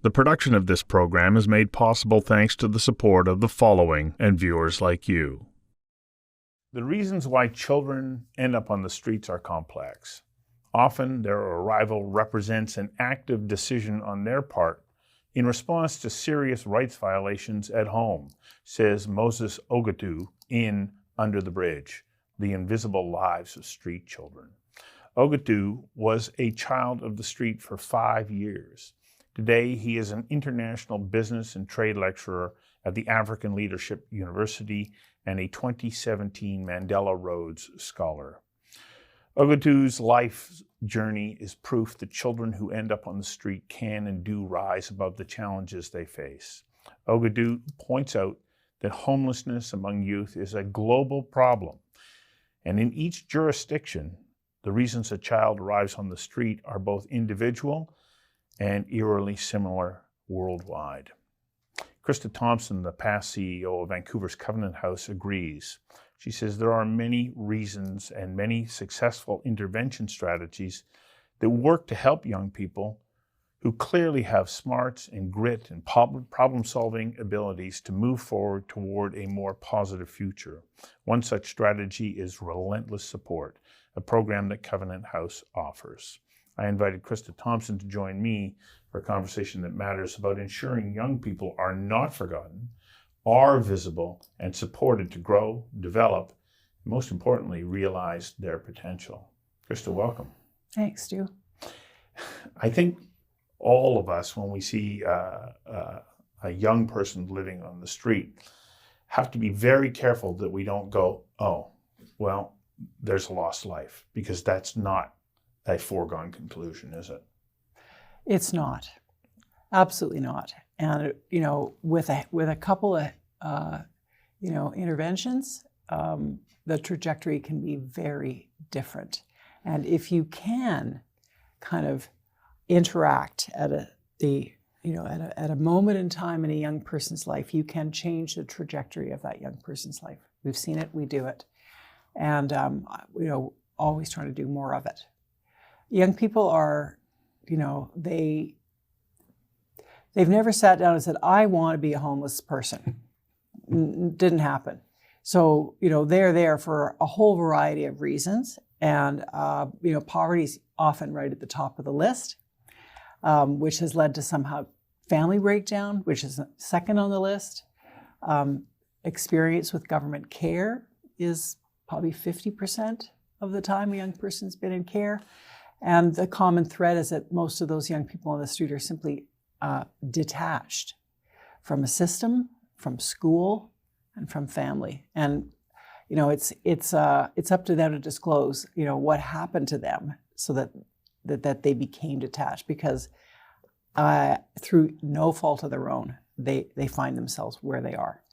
The production of this program is made possible thanks to the support of the following and viewers like you. The reasons why children end up on the streets are complex. Often their arrival represents an active decision on their part in response to serious rights violations at home, says Moses Ogutu in Under the Bridge, The Invisible Lives of Street Children. Ogutu was a child of the street for 5 years. Today, he is an international business and trade lecturer at the African Leadership University and a 2017 Mandela Rhodes Scholar. Ogutu's life journey is proof that children who end up on the street can and do rise above the challenges they face. Ogutu points out that homelessness among youth is a global problem, and in each jurisdiction, the reasons a child arrives on the street are both individual and eerily similar worldwide. Krista Thompson, the past CEO of Vancouver's Covenant House, agrees. She says there are many reasons and many successful intervention strategies that work to help young people who clearly have smarts and grit and problem-solving abilities to move forward toward a more positive future. One such strategy is relentless support, a program that Covenant House offers. I invited Krista Thompson to join me for a conversation that matters about ensuring young people are not forgotten, are visible, and supported to grow, develop, and most importantly, realize their potential. Krista, welcome. Thanks, Stu. I think all of us, when we see a young person living on the street, have to be very careful that we don't go, oh, well, there's a lost life, because that's not a foregone conclusion, is it? It's not. Absolutely not. And, with a couple of, interventions, the trajectory can be very different. And if you can kind of interact at a moment in time in a young person's life, you can change the trajectory of that young person's life. We've seen it, we do it. And, always trying to do more of it. Young people are, they've never sat down and said, I want to be a homeless person. Didn't happen. So, they're there for a whole variety of reasons. And, poverty's often right at the top of the list, which has led to somehow family breakdown, which is second on the list. Experience with government care is probably 50% of the time a young person's been in care. And the common thread is that most of those young people on the street are simply detached from a system, from school, and from family. And it's up to them to disclose what happened to them so that they became detached, because through no fault of their own, they find themselves where they are.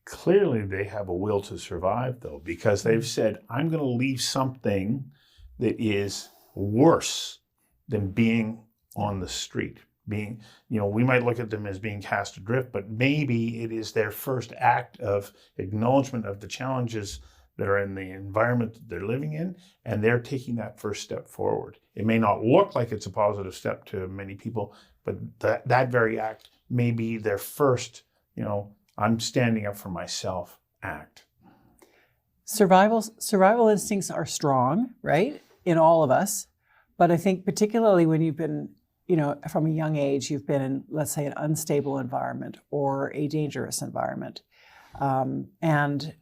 Clearly, they have a will to survive, though, because they've said, I'm going to leave something that is worse than being on the street. We might look at them as being cast adrift, but maybe it is their first act of acknowledgement of the challenges that are in the environment that they're living in, and they're taking that first step forward. It may not look like it's a positive step to many people, but that very act may be their first, I'm standing up for myself act. Survival instincts are strong, right, in all of us. But I think particularly when you've been, from a young age, you've been in, let's say, an unstable environment or a dangerous environment, and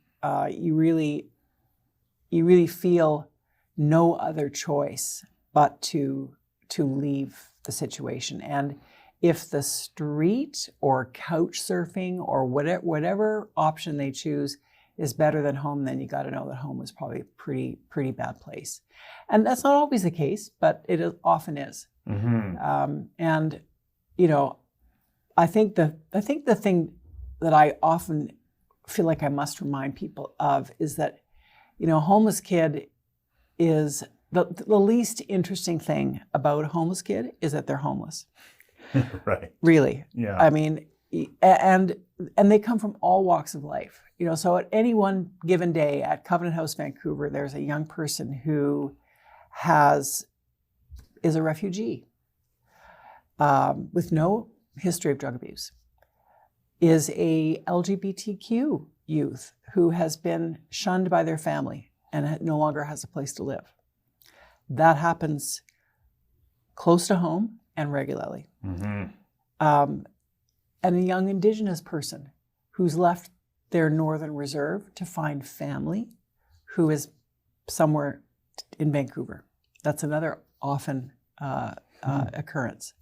you really feel no other choice but to leave the situation. And if the street or couch surfing or whatever option they choose is better than home, then you got to know that home is probably a pretty bad place. And that's not always the case, but it often is. Mm-hmm. And I think the thing that I often feel like I must remind people of is that a homeless kid is the least interesting thing about a homeless kid is that they're homeless. Right. Really. Yeah. I mean, and they come from all walks of life. So at any one given day at Covenant House, Vancouver, there's a young person who is a refugee with no history of drug abuse is a LGBTQ youth who has been shunned by their family and no longer has a place to live. That happens close to home and regularly. Mm-hmm. And a young Indigenous person who's left their Northern Reserve to find family who is somewhere in Vancouver. That's another often occurrence.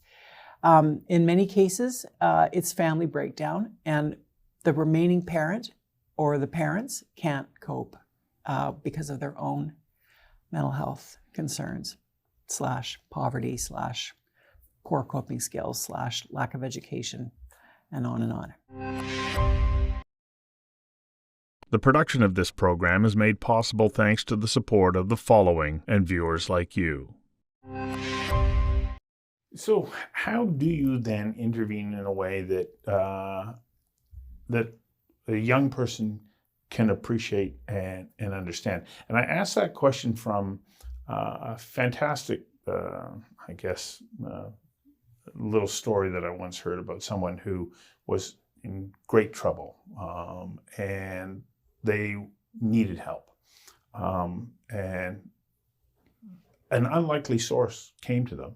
In many cases, it's family breakdown, and the remaining parent or the parents can't cope because of their own mental health concerns, / poverty, / poor coping skills, / lack of education, and on and on. The production of this program is made possible thanks to the support of the following and viewers like you. So, how do you then intervene in a way that that a young person can appreciate and understand? And I asked that question from a fantastic, little story that I once heard about someone who was in great trouble, and they needed help. And an unlikely source came to them.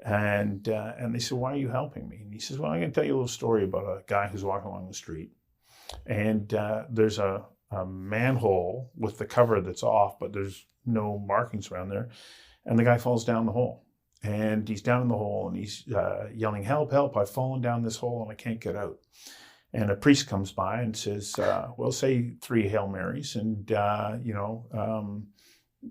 And they said, "Why are you helping me?" And he says, "Well, I'm going to tell you a little story about a guy who's walking along the street. And there's a manhole with the cover that's off, but there's no markings around there. And the guy falls down the hole. And he's down in the hole and he's yelling, 'Help, help, I've fallen down this hole and I can't get out.' And a priest comes by and says, well, say 3 Hail Marys. And, and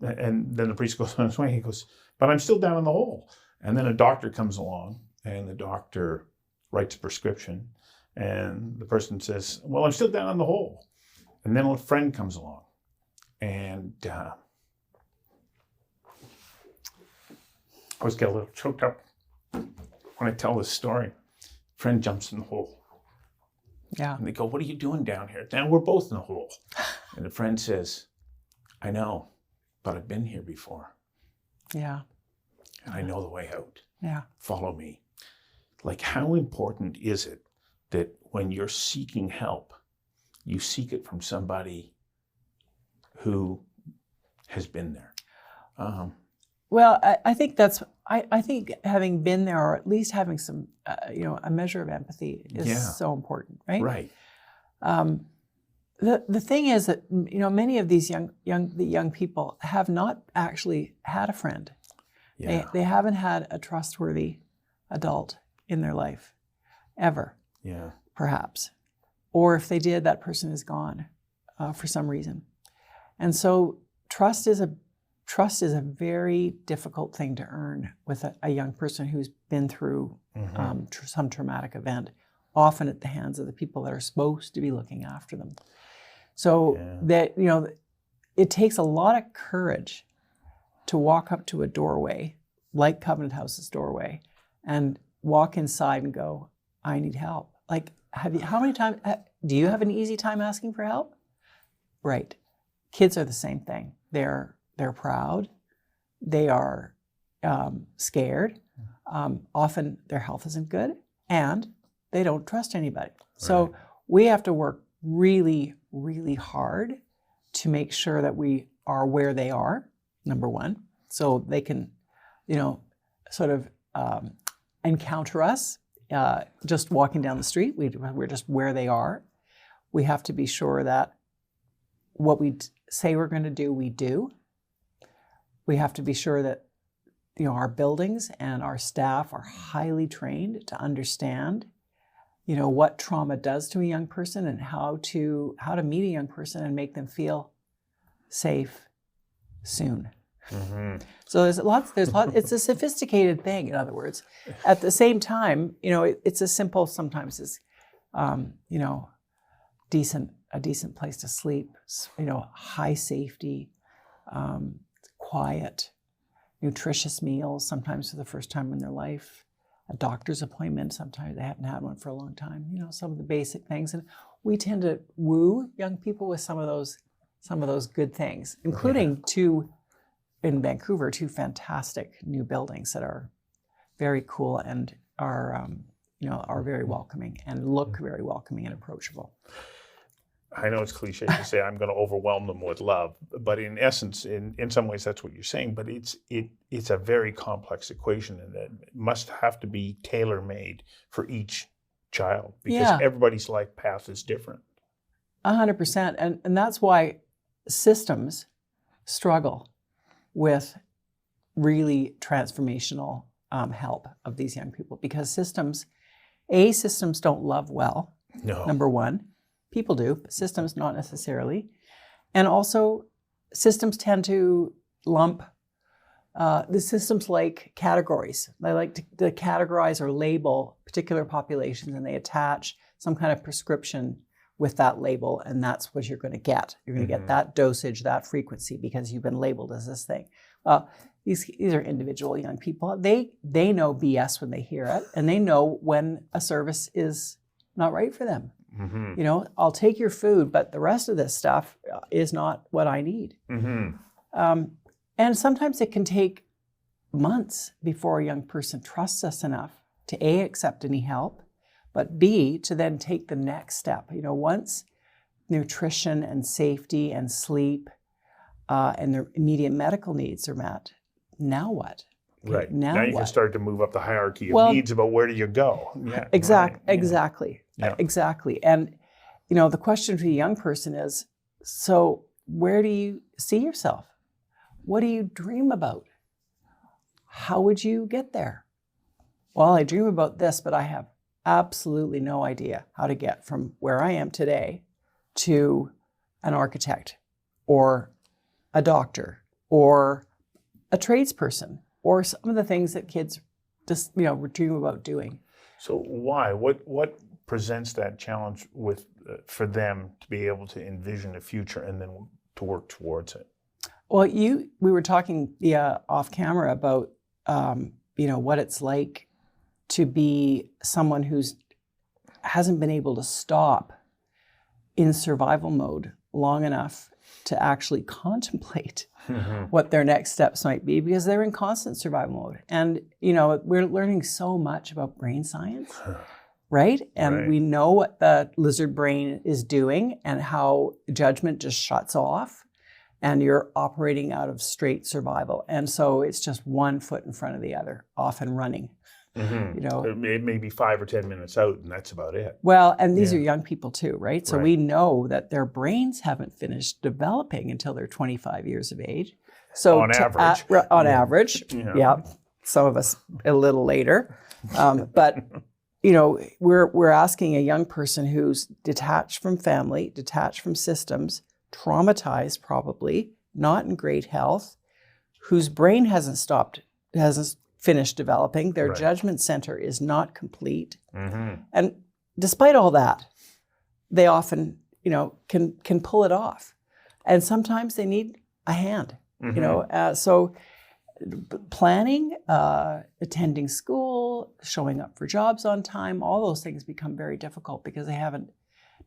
then the priest goes on his way. He goes, 'But I'm still down in the hole.' And then a doctor comes along and the doctor writes a prescription. And the person says, 'Well, I'm still down in the hole.' And then a friend comes along. And I always get a little choked up when I tell this story. Friend jumps in the hole. Yeah. And they go, 'What are you doing down here?' 'Then we're both in the hole.' And the friend says, 'I know, but I've been here before. Yeah. And I know the way out. Yeah. Follow me.' Like, how important is it that when you're seeking help, you seek it from somebody who has been there? Well, I think I think having been there, or at least having some, a measure of empathy is so important, right? Right. The thing is that, many of these young people have not actually had a friend. Yeah. They haven't had a trustworthy adult in their life, ever. Yeah. Perhaps. Or if they did, that person is gone for some reason. And so trust is a very difficult thing to earn with a young person who's been through some traumatic event, often at the hands of the people that are supposed to be looking after them. So that, it takes a lot of courage to walk up to a doorway, like Covenant House's doorway, and walk inside and go, "I need help." Like, how many times, do you have an easy time asking for help? Right. Kids are the same thing. They're proud. They are scared. Often their health isn't good, and they don't trust anybody. So we have to work really, really hard to make sure that we are where they are, number one, so they can, sort of encounter us just walking down the street. We're just where they are. We have to be sure that what we say we're going to do, we do. We have to be sure that our buildings and our staff are highly trained to understand, what trauma does to a young person and how to meet a young person and make them feel safe soon. Mm-hmm. So there's lots. It's a sophisticated thing. In other words, at the same time, it's as simple sometimes as, a decent place to sleep. High safety, quiet, nutritious meals. Sometimes for the first time in their life, a doctor's appointment. Sometimes they haven't had one for a long time. Some of the basic things, and we tend to woo young people with some of those good things, including in Vancouver, 2 fantastic new buildings that are very cool and are, are very welcoming and look very welcoming and approachable. I know it's cliche to say I'm going to overwhelm them with love, but in essence, in some ways, that's what you're saying. But it's a very complex equation, and it must have to be tailor-made for each child because everybody's life path is different. 100%, and that's why systems struggle with really transformational help of these young people, because systems don't love well. No. Number one. People do, but systems not necessarily. And also, systems tend to lump the systems like categories. They like to categorize or label particular populations, and they attach some kind of prescription with that label, and that's what you're going to get. You're going to get that dosage, that frequency, because you've been labeled as this thing. These are individual young people. They know BS when they hear it, and they know when a service is not right for them. Mm-hmm. I'll take your food, but the rest of this stuff is not what I need. Mm-hmm. And sometimes it can take months before a young person trusts us enough to A, accept any help, but B, to then take the next step. Once nutrition and safety and sleep and their immediate medical needs are met, now what? Okay, right. Now you can start to move up the hierarchy of needs about where do you go. Yeah. Exactly. Yeah. Exactly. And, the question for a young person is, so where do you see yourself? What do you dream about? How would you get there? Well, I dream about this, but I have absolutely no idea how to get from where I am today to an architect or a doctor or a tradesperson or some of the things that kids just, dream about doing. So why? What presents that challenge for them to be able to envision a future and then to work towards it? Well, we were talking off camera about what it's like to be someone who's hasn't been able to stop in survival mode long enough to actually contemplate what their next steps might be, because they're in constant survival mode. And, we're learning so much about brain science, right? And we know what the lizard brain is doing and how judgment just shuts off and you're operating out of straight survival. And so it's just one foot in front of the other, off and running. Mm-hmm. It may be 5 or 10 minutes out, and that's about it. Well, and these are young people too, right? So we know that their brains haven't finished developing until they're 25 years of age. So on average. Average, some of us a little later. But we're asking a young person who's detached from family, detached from systems, traumatized probably, not in great health, whose brain hasn't finished developing, their judgment center is not complete. Mm-hmm. And despite all that, they often, can pull it off. And sometimes they need a hand, so planning, attending school, showing up for jobs on time, all those things become very difficult because they haven't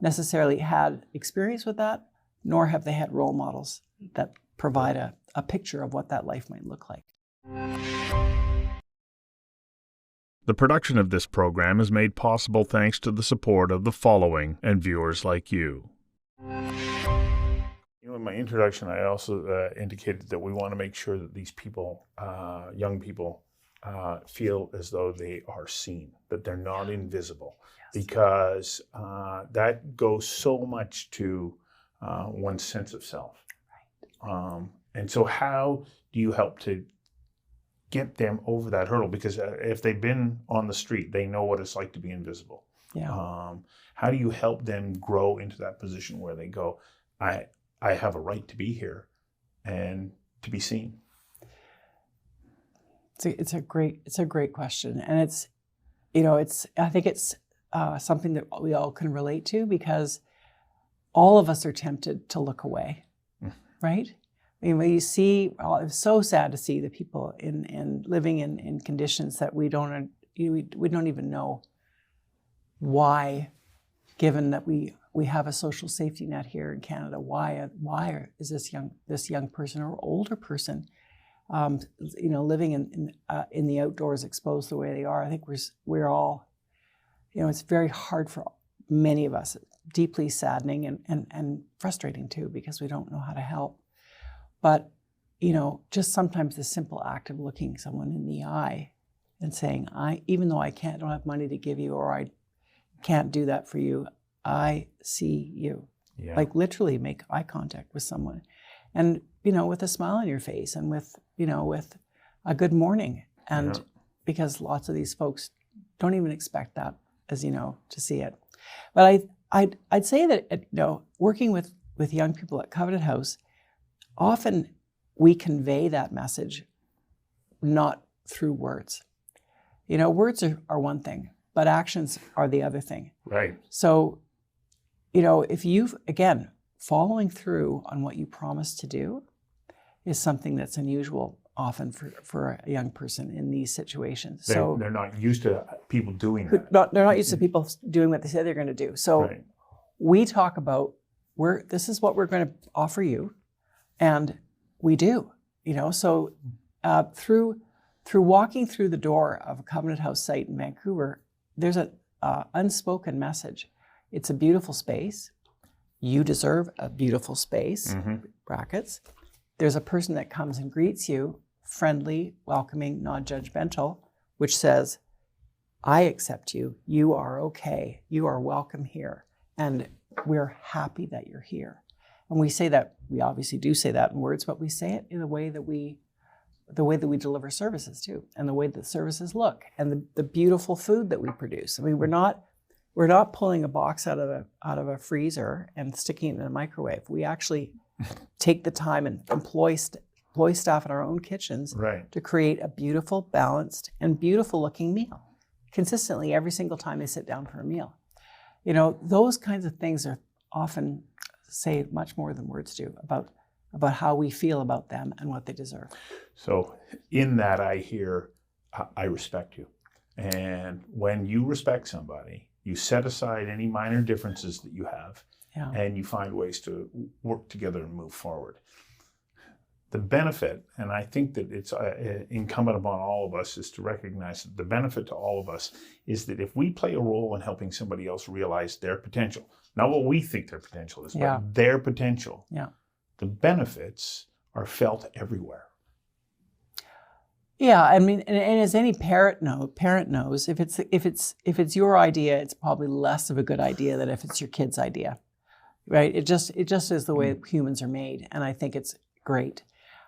necessarily had experience with that, nor have they had role models that provide a picture of what that life might look like. The production of this program is made possible thanks to the support of the following and viewers like you. In my introduction, I also indicated that we want to make sure that these people, young people, feel as though they are seen, that they're not invisible, because that goes so much to one's sense of self. And so how do you help to get them over that hurdle? Because if they've been on the street, they know what it's like to be invisible. How do you help them grow into that position where they go, I have a right to be here and to be seen? It's a great question, and I think it's something that we all can relate to, because all of us are tempted to look away, right? I mean, when you see, it's so sad to see the people in living in conditions that we don't even know why, given that we have a social safety net here in Canada. Why is this young person or older person, living in the outdoors, exposed the way they are? I think we're all it's very hard for many of us, deeply saddening and frustrating too, because we don't know how to help. But, just sometimes the simple act of looking someone in the eye and saying, even though I don't have money to give you, or I can't do that for you, I see you. Yeah. Like literally make eye contact with someone. And, with a smile on your face, and with a good morning. And because lots of these folks don't even expect that, as to see it. But I'd say that, working with young people at Covenant House, often we convey that message not through words. Words are one thing, but actions are the other thing. Right. So, if again, following through on what you promised to do is something that's unusual often for a young person in these situations. They're not used to people doing that. They're not used to people doing what they say they're going to do. So we talk about, this is what we're going to offer you, and we do. So through walking through the door of a Covenant House site in Vancouver, there's an unspoken message. It's a beautiful space. You deserve a beautiful space, brackets. There's a person that comes and greets you, friendly, welcoming, non-judgmental, which says, I accept you. You are okay. You are welcome here. And we're happy that you're here. And we say that, we obviously do say that in words, but we say it in the way that we deliver services too, and the way that services look, and the beautiful food that we produce. I mean, we're not pulling a box out of a freezer and sticking it in a microwave. We actually take the time and employ staff in our own kitchens to create a beautiful, balanced, and beautiful looking meal consistently every single time they sit down for a meal. Those kinds of things are often say much more than words do about how we feel about them and what they deserve. So in that, I hear, I respect you. And when you respect somebody, you set aside any minor differences that you have, and you find ways to work together and move forward. The benefit, and I think that it's incumbent upon all of us, is to recognize that the benefit to all of us is that if we play a role in helping somebody else realize their potential, not what we think their potential is, but their potential, the benefits are felt everywhere. Yeah, I mean, and as any parent knows, if it's your idea, it's probably less of a good idea than if it's your kid's idea, right? It just is the way humans are made, and I think it's great.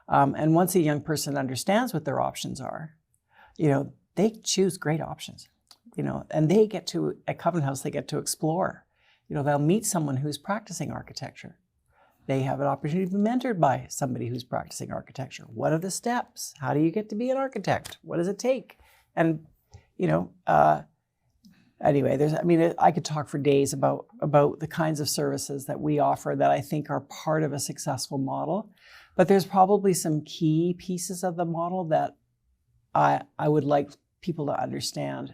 And once a young person understands what their options are, they choose great options, and they get to, at Covenant House, they get to explore. They'll meet someone who's practicing architecture. They have an opportunity to be mentored by somebody who's practicing architecture. What are the steps? How do you get to be an architect? What does it take? And, anyway, I could talk for days about the kinds of services that we offer that I think are part of a successful model. But there's probably some key pieces of the model that I would like people to understand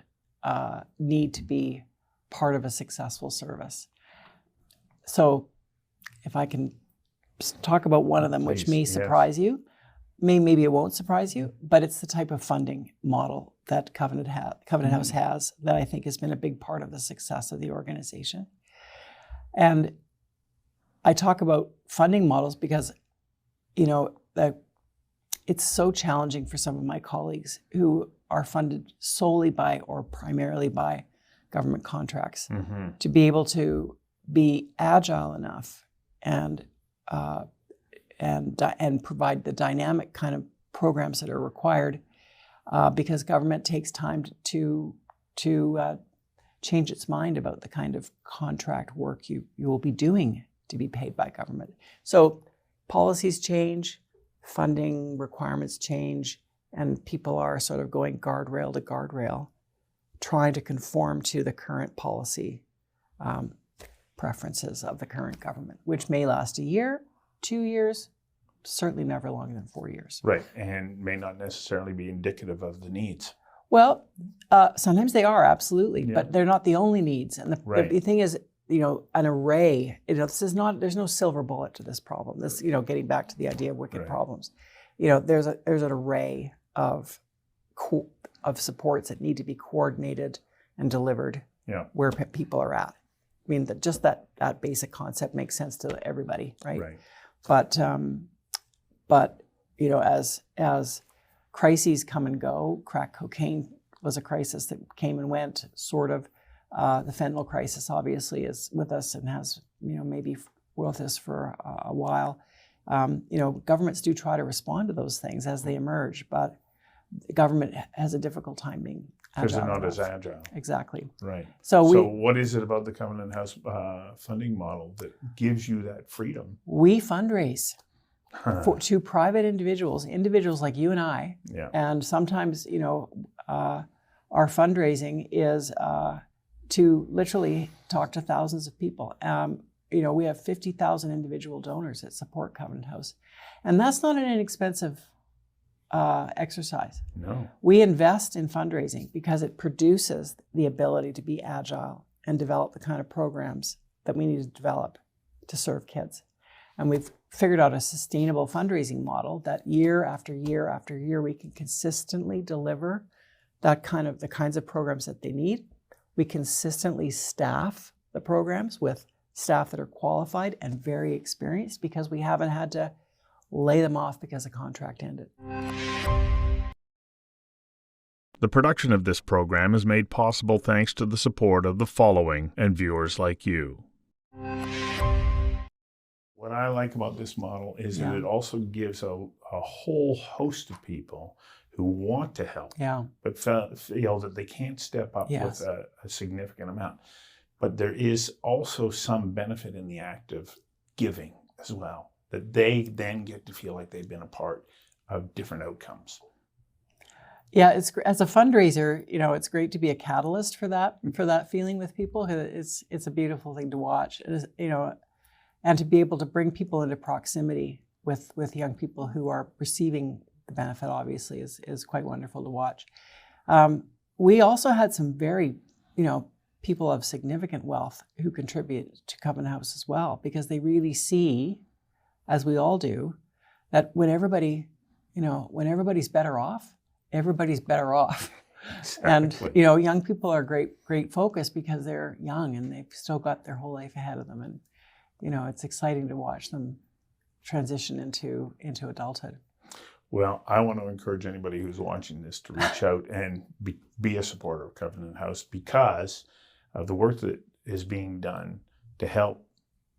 need to be part of a successful service. So if I can talk about one of them, which may surprise you, maybe it won't surprise you, but it's the type of funding model that Covenant House has that I think has been a big part of the success of the organization. And I talk about funding models because, it's so challenging for some of my colleagues who are funded solely by or primarily by government contracts to be able to be agile enough and provide the dynamic kind of programs that are required, because government takes time to change its mind about the kind of contract work you will be doing to be paid by government. So policies change, funding requirements change, and people are sort of going guardrail to guardrail, trying to conform to the current policy preferences of the current government, which may last a year, 2 years, certainly never longer than 4 years. Right, and may not necessarily be indicative of the needs. Well, sometimes they are, absolutely, but they're not the only needs. And the thing is, an array, there's no silver bullet to this problem. This, getting back to the idea of wicked problems, there's an array of supports that need to be coordinated and delivered Yeah. where people are at. I mean, that basic concept makes sense to everybody, right? Right. But you know, as crises come and go, crack cocaine was a crisis that came and went, sort of. The fentanyl crisis obviously is with us and has, you know, maybe with us for a while. You know, governments do try to respond to those things as they emerge, but the government has a difficult time being agile. Because they're not as agile. Exactly. Right. So what is it about the Covenant House funding model that gives you that freedom? we fundraise to private individuals like you and I. Yeah. And sometimes, you know, our fundraising is to literally talk to thousands of people. You know, we have 50,000 individual donors that support Covenant House. And that's not an inexpensive exercise. No. We invest in fundraising because it produces the ability to be agile and develop the kind of programs that we need to develop to serve kids. And we've figured out a sustainable fundraising model that year after year after year, we can consistently deliver the kinds of programs that they need. We consistently staff the programs with staff that are qualified and very experienced because we haven't had to lay them off because a contract ended. The production of this program is made possible thanks to the support of the following and viewers like you. What I like about this model is that it also gives a whole host of people who want to help, but feel that they can't step up with a significant amount. But there is also some benefit in the act of giving as well, that they then get to feel like they've been a part of different outcomes. Yeah, it's as a fundraiser, you know, it's great to be a catalyst for that feeling with people. It's a beautiful thing to watch, you know, and to be able to bring people into proximity with young people who are receiving the benefit. Obviously, is quite wonderful to watch. We also had some very, you know, people of significant wealth who contribute to Covenant House as well, because they really see, as we all do, that when everybody's better off, everybody's better off. Exactly. And, you know, young people are great focus because they're young and they've still got their whole life ahead of them. And, you know, it's exciting to watch them transition into adulthood. Well, I want to encourage anybody who's watching this to reach out and be a supporter of Covenant House because of the work that is being done to help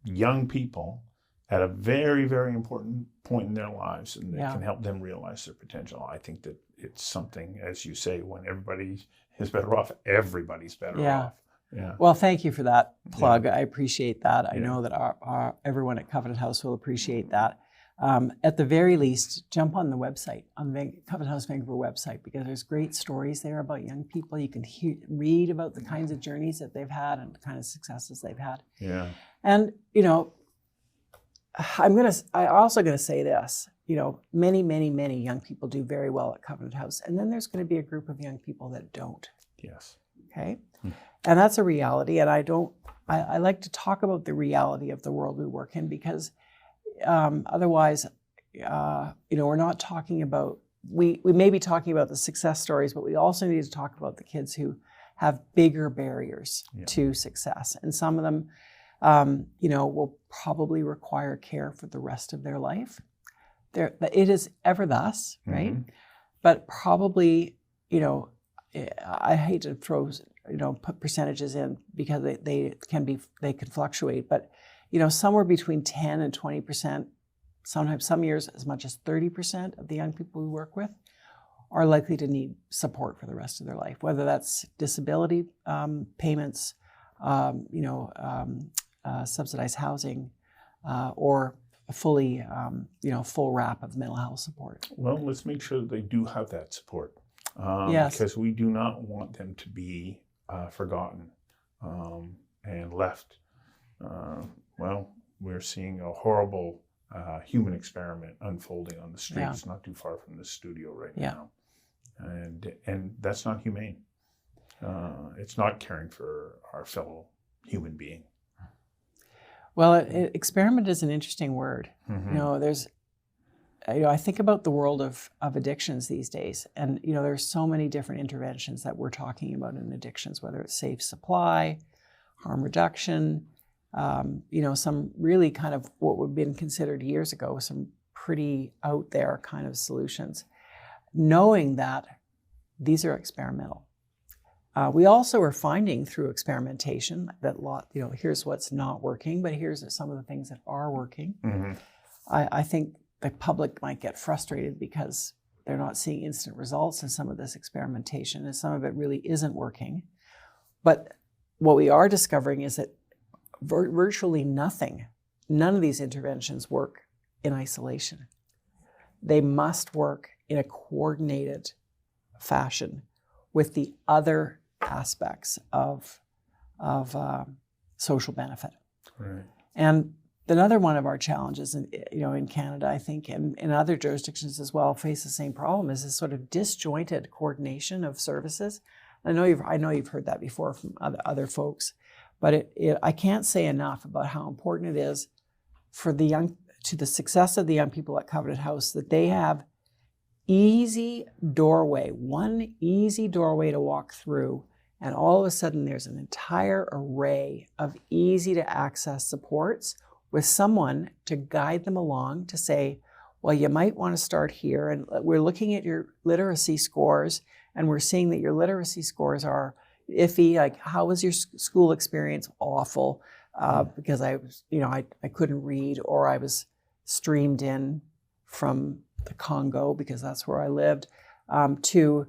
young people at a very, very important point in their lives, and that can help them realize their potential. I think that it's something, as you say, when everybody is better off, everybody's better off. Yeah. Well, thank you for that plug. I appreciate that. I know that everyone at Covenant House will appreciate that. At the very least, jump on the website, on the Covenant House Vancouver website, because there's great stories there about young people. You can read about the kinds of journeys that they've had and the kind of successes they've had. Yeah. And, you know, I'm also going to say this, you know, many, many, many young people do very well at Covenant House. And then there's going to be a group of young people that don't. Yes. Okay. And that's a reality. And I like to talk about the reality of the world we work in because otherwise, you know, we're not talking about, we may be talking about the success stories, but we also need to talk about the kids who have bigger barriers to success. And some of them, you know, will probably require care for the rest of their life. It is ever thus, right? Mm-hmm. But probably, you know, I hate to throw, you know, put percentages in because they can fluctuate, but, you know, somewhere between 10 and 20%, sometimes some years as much as 30% of the young people we work with are likely to need support for the rest of their life, whether that's disability payments, you know, subsidized housing, or a fully, you know, full wrap of mental health support. Well, let's make sure that they do have that support, because we do not want them to be forgotten and left. Well, we're seeing a horrible human experiment unfolding on the streets, not too far from the studio right now, and that's not humane. It's not caring for our fellow human being. Well, experiment is an interesting word. Mm-hmm. You know, I think about the world of addictions these days, and there's so many different interventions that we're talking about in addictions, whether it's safe supply, harm reduction, some really kind of what would have been considered years ago, some pretty out there kind of solutions, knowing that these are experimental. We also are finding through experimentation that here's what's not working, but here's some of the things that are working. Mm-hmm. I think the public might get frustrated because they're not seeing instant results in some of this experimentation, and some of it really isn't working. But what we are discovering is that virtually none of these interventions work in isolation. They must work in a coordinated fashion with the other aspects of social benefit. Right. And another one of our challenges in Canada, I think, and in other jurisdictions as well, face the same problem, is this sort of disjointed coordination of services. I know you've heard that before from other folks, but I can't say enough about how important it is for to the success of the young people at Covenant House that they have one easy doorway to walk through, and all of a sudden there's an entire array of easy to access supports with someone to guide them along to say, well, you might want to start here, and we're looking at your literacy scores, and we're seeing that your literacy scores are iffy. Like, how was your school experience? Awful, because I couldn't read, or I was streamed in from the Congo because that's where I lived, to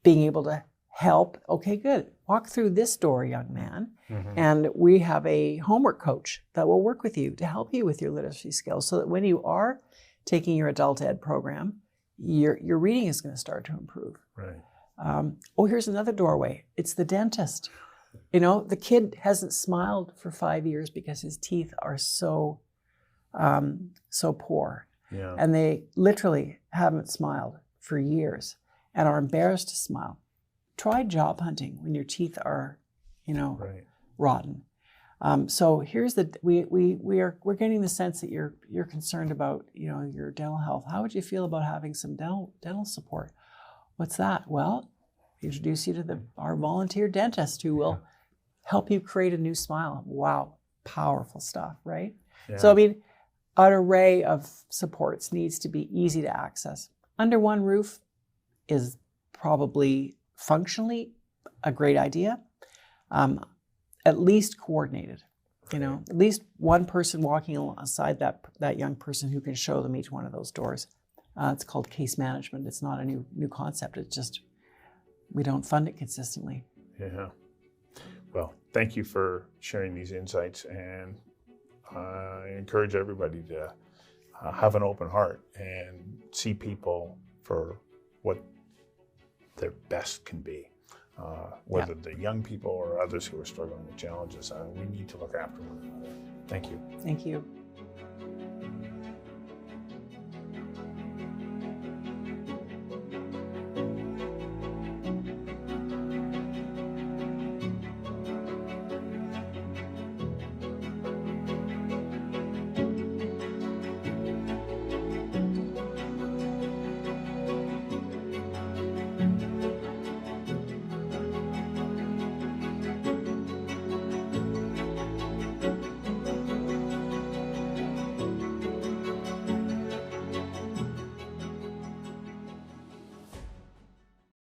being able to help. Okay, good. Walk through this door, young man. Mm-hmm. And we have a homework coach that will work with you to help you with your literacy skills, so that when you are taking your adult ed program, your reading is going to start to improve. Right. Here's another doorway. It's the dentist. The kid hasn't smiled for 5 years because his teeth are so poor. Yeah. And they literally haven't smiled for years and are embarrassed to smile. Try job hunting when your teeth are, right. rotten. So here's we're getting the sense that you're concerned about, your dental health. How would you feel about having some dental support? What's that? Well, introduce you to our volunteer dentist who will help you create a new smile. Wow, powerful stuff, right? Yeah. So an array of supports needs to be easy to access. Under one roof is probably functionally a great idea. At least coordinated, at least one person walking alongside that young person who can show them each one of those doors. It's called case management. It's not a new concept. It's just we don't fund it consistently. Yeah. Well, thank you for sharing these insights, and I encourage everybody to have an open heart and see people for what their best can be. Whether they're young people or others who are struggling with challenges, we need to look after one another. Thank you. Thank you.